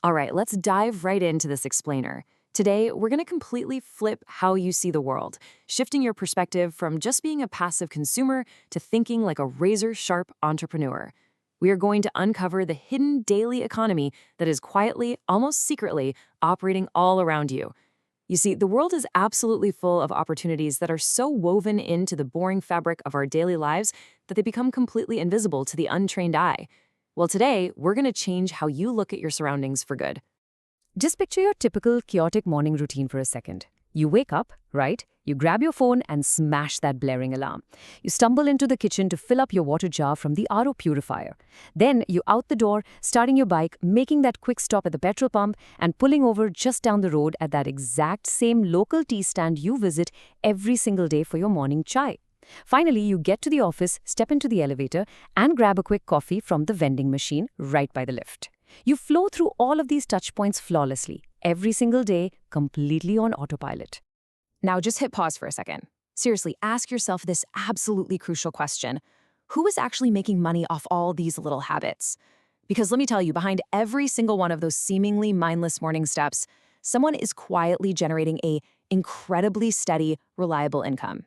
All right, let's dive right into this explainer. Today, we're going to completely flip how you see the world, shifting your perspective from just being a passive consumer to thinking like a razor-sharp entrepreneur. We are going to uncover the hidden daily economy that is quietly, almost secretly, operating all around you. You see, the world is absolutely full of opportunities that are so woven into the boring fabric of our daily lives that they become completely invisible to the untrained eye. Well, today, we're going to change how you look at your surroundings for good. Just picture your typical chaotic morning routine for a second. You wake up, right? You grab your phone and smash that blaring alarm. You stumble into the kitchen to fill up your water jar from the RO purifier. Then you out the door, starting your bike, making that quick stop at the petrol pump, and pulling over just down the road at that exact same local tea stand you visit every single day for your morning chai. Finally, you get to the office, step into the elevator, and grab a quick coffee from the vending machine right by the lift. You flow through all of these touch points flawlessly, every single day, completely on autopilot. Now just hit pause for a second. Seriously, ask yourself this absolutely crucial question. Who is actually making money off all these little habits? Because let me tell you, behind every single one of those seemingly mindless morning steps, someone is quietly generating a incredibly steady, reliable income.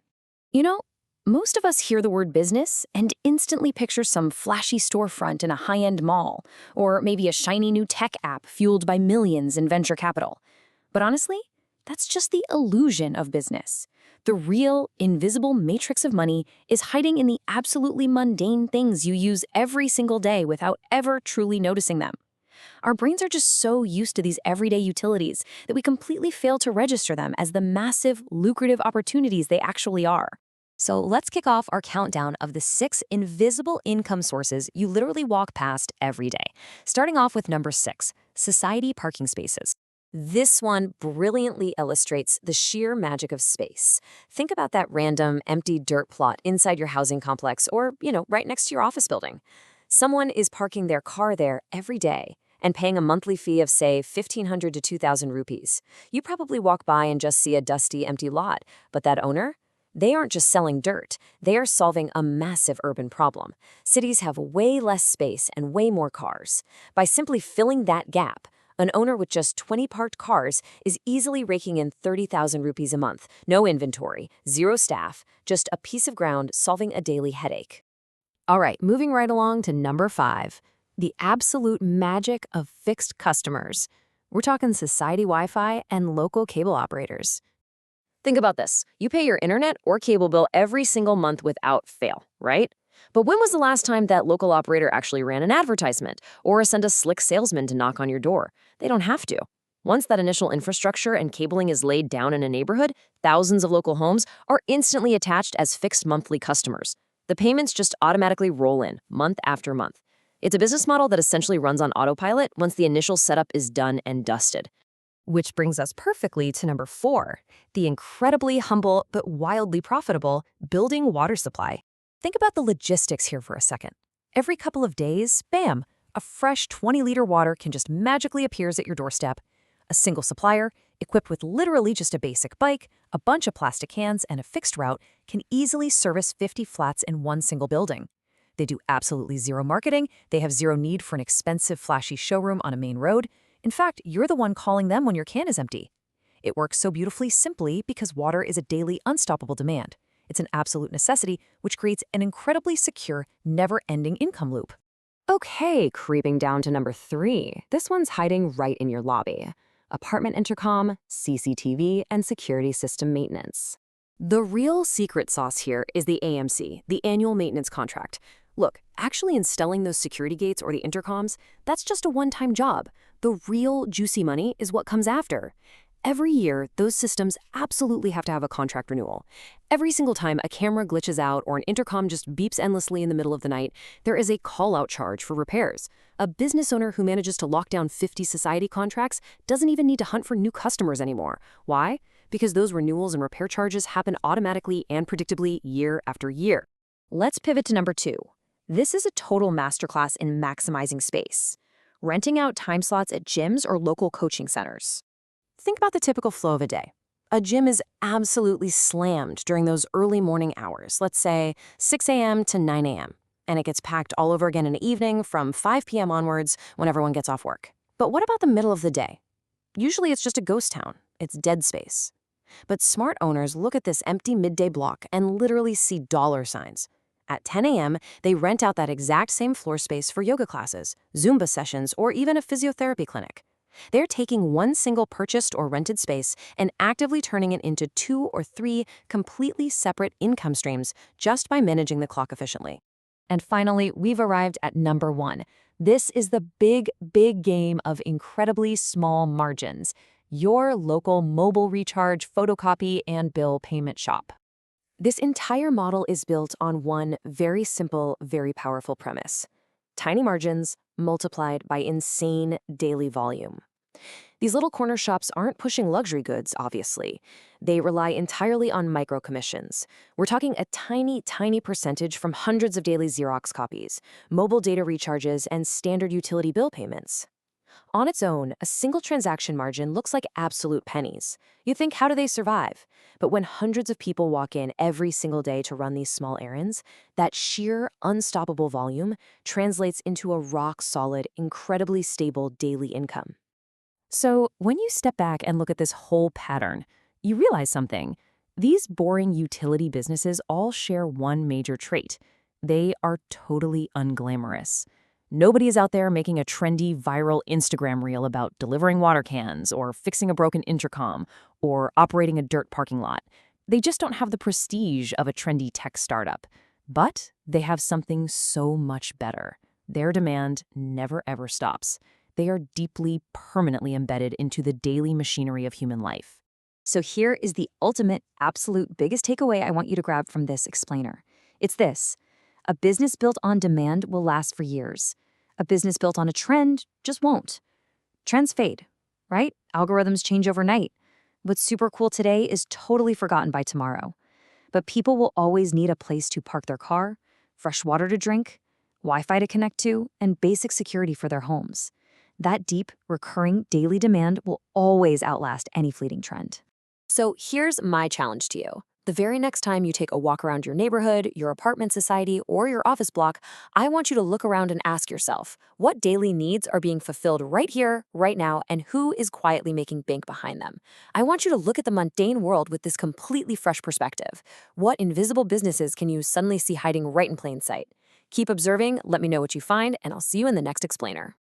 You know, most of us hear the word business and instantly picture some flashy storefront in a high-end mall, or maybe a shiny new tech app fueled by millions in venture capital. But honestly, that's just the illusion of business. The real, invisible matrix of money is hiding in the absolutely mundane things you use every single day without ever truly noticing them. Our brains are just so used to these everyday utilities that we completely fail to register them as the massive, lucrative opportunities they actually are. So let's kick off our countdown of the 6 invisible income sources you literally walk past every day. Starting off with number 6, society parking spaces. This one brilliantly illustrates the sheer magic of space. Think about that random, empty dirt plot inside your housing complex or, right next to your office building. Someone is parking their car there every day and paying a monthly fee of, say, 1,500 to 2,000 rupees. You probably walk by and just see a dusty, empty lot, but that owner? They aren't just selling dirt, they are solving a massive urban problem. Cities have way less space and way more cars. By simply filling that gap, an owner with just 20 parked cars is easily raking in 30,000 rupees a month. No inventory, zero staff, just a piece of ground solving a daily headache. All right, moving right along to number 5, the absolute magic of fixed customers. We're talking society Wi-Fi and local cable operators. Think about this. You pay your internet or cable bill every single month without fail, right? But when was the last time that local operator actually ran an advertisement or sent a slick salesman to knock on your door? They don't have to. Once that initial infrastructure and cabling is laid down in a neighborhood, thousands of local homes are instantly attached as fixed monthly customers. The payments just automatically roll in, month after month. It's a business model that essentially runs on autopilot once the initial setup is done and dusted. Which brings us perfectly to number 4, the incredibly humble but wildly profitable building water supply. Think about the logistics here for a second. Every couple of days, bam, a fresh 20-liter water can just magically appears at your doorstep. A single supplier, equipped with literally just a basic bike, a bunch of plastic cans, and a fixed route, can easily service 50 flats in one single building. They do absolutely zero marketing, they have zero need for an expensive, flashy showroom on a main road. In fact, you're the one calling them when your can is empty. It works so beautifully simply because water is a daily, unstoppable demand. It's an absolute necessity, which creates an incredibly secure, never-ending income loop. Okay, creeping down to number 3. This one's hiding right in your lobby. Apartment intercom, CCTV, and security system maintenance. The real secret sauce here is the AMC, the annual maintenance contract. Look, actually installing those security gates or the intercoms, that's just a one-time job. The real juicy money is what comes after. Every year, those systems absolutely have to have a contract renewal. Every single time a camera glitches out or an intercom just beeps endlessly in the middle of the night, there is a call-out charge for repairs. A business owner who manages to lock down 50 society contracts doesn't even need to hunt for new customers anymore. Why? Because those renewals and repair charges happen automatically and predictably year after year. Let's pivot to number 2. This is a total masterclass in maximizing space. Renting out time slots at gyms or local coaching centers. Think about the typical flow of a day. A gym is absolutely slammed during those early morning hours, let's say 6 a.m. to 9 a.m., and it gets packed all over again in the evening from 5 p.m. onwards when everyone gets off work. But what about the middle of the day? Usually it's just a ghost town. It's dead space. But smart owners look at this empty midday block and literally see dollar signs. At 10 a.m., they rent out that exact same floor space for yoga classes, Zumba sessions, or even a physiotherapy clinic. They're taking one single purchased or rented space and actively turning it into 2 or 3 completely separate income streams just by managing the clock efficiently. And finally, we've arrived at number 1. This is the big, big game of incredibly small margins. Your local mobile recharge, photocopy, and bill payment shop. This entire model is built on one very simple, very powerful premise: tiny margins multiplied by insane daily volume. These little corner shops aren't pushing luxury goods, obviously. They rely entirely on micro commissions. We're talking a tiny, tiny percentage from hundreds of daily Xerox copies, mobile data recharges, and standard utility bill payments. On its own, a single transaction margin looks like absolute pennies. You think, how do they survive? But when hundreds of people walk in every single day to run these small errands, that sheer, unstoppable volume translates into a rock-solid, incredibly stable daily income. So when you step back and look at this whole pattern, you realize something. These boring utility businesses all share one major trait. They are totally unglamorous. Nobody is out there making a trendy, viral Instagram reel about delivering water cans or fixing a broken intercom or operating a dirt parking lot. They just don't have the prestige of a trendy tech startup. But they have something so much better. Their demand never ever stops. They are deeply, permanently embedded into the daily machinery of human life. So here is the ultimate, absolute biggest takeaway I want you to grab from this explainer. It's this: a business built on demand will last for years. A business built on a trend just won't. Trends fade, right? Algorithms change overnight. What's super cool today is totally forgotten by tomorrow. But people will always need a place to park their car, fresh water to drink, Wi-Fi to connect to, and basic security for their homes. That deep, recurring daily demand will always outlast any fleeting trend. So here's my challenge to you. The very next time you take a walk around your neighborhood, your apartment society, or your office block, I want you to look around and ask yourself, what daily needs are being fulfilled right here, right now, and who is quietly making bank behind them? I want you to look at the mundane world with this completely fresh perspective. What invisible businesses can you suddenly see hiding right in plain sight? Keep observing, let me know what you find, and I'll see you in the next explainer.